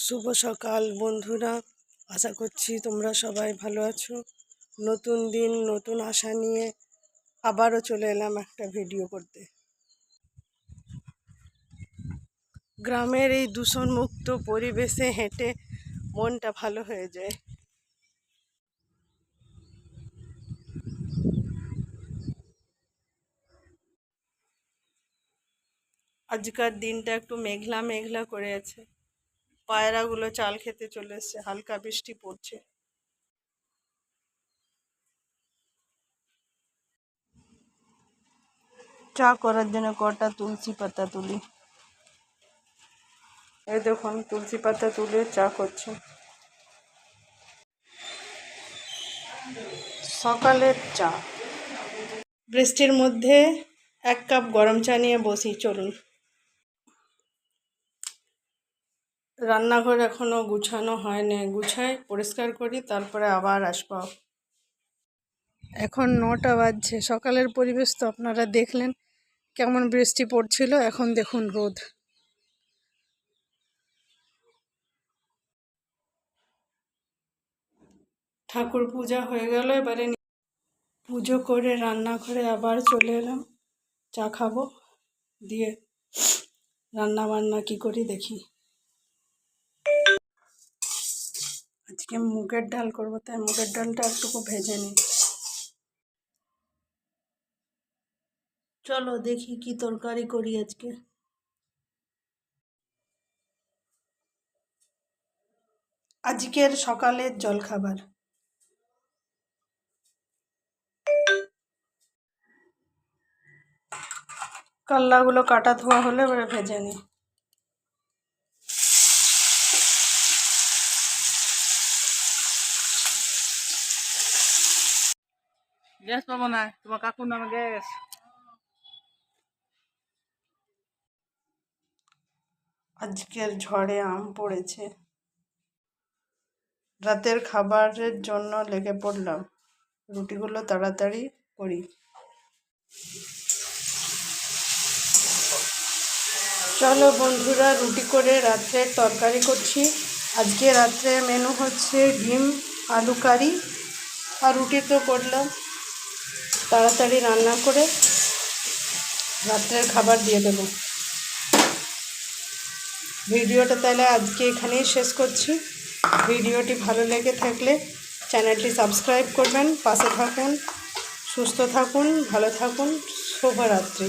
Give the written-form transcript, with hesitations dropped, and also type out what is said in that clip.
শুভ সকাল বন্ধুরা, আশা করছি তোমরা সবাই ভালো আছো। নতুন দিন নতুন আশা নিয়ে আবারও চলে এলাম একটা ভিডিও করতে। গ্রামের এই দূষণমুক্ত পরিবেশে হেঁটে মনটা ভালো হয়ে যায়। আজকার দিনটা একটু মেঘলা মেঘলা করে আছে। পায়রাগুলো চাল খেতে চলে এসছে, হালকা বৃষ্টি পড়ছে। চা করার জন্য কটা তুলসী পাতা তুলি। এই দেখুন তুলসী পাতা তুলে চা করছে। সকালের চা, বৃষ্টির মধ্যে 1 কাপ গরম চা নিয়ে বসি। চলুন। রান্নাঘর এখনো গুছানো হয়নি, গুছাই পরিষ্কার করি, তারপরে আবার আসবো। এখন 9টা বাজছে। সকালের পরিবেশ তো আপনারা দেখলেন কেমন বৃষ্টি পড়ছিল, এখন দেখুন রোদ। ঠাকুর পূজা হয়ে গেল, এবারে পুজো করে রান্নাঘরে আবার চলে এলাম। চা খাবো, দিয়ে রান্না বান্না কি করি দেখি। আজকে মুগের ডাল করবো, তাই মুগের ডালটা একটুকু ভেজে নিই। চলো দেখি কি তরকারি করি আজকে। আজকের সকালের জলখাবার কাল্লাগুলো কাটা ধোয়া হলে এবারে ভেজে নিই। গ্যাস পাবো না, তোমার কাকুর নামে গ্যাস। আজকের ঝড়ে আম পড়েছে। রাতের খাবারের জন্য লেগে পড়লাম, রুটিগুলো তাড়াতাড়ি করি। চলো বন্ধুরা, রুটি করে রাত্রের তরকারি করছি। আজকে রাত্রে মেনু হচ্ছে ডিম আলু কারি, আর রুটি তো করলাম। তাড়াতাড়ি রান্না করে রাত্রের খাবার দিয়ে দেবো। ভিডিওটা তাহলে আজকে এখানেই শেষ করছি। ভিডিওটি ভালো লেগে থাকলে চ্যানেলটি সাবস্ক্রাইব করবেন, পাশে থাকুন, সুস্থ থাকুন, ভালো থাকুন। শুভরাত্রি।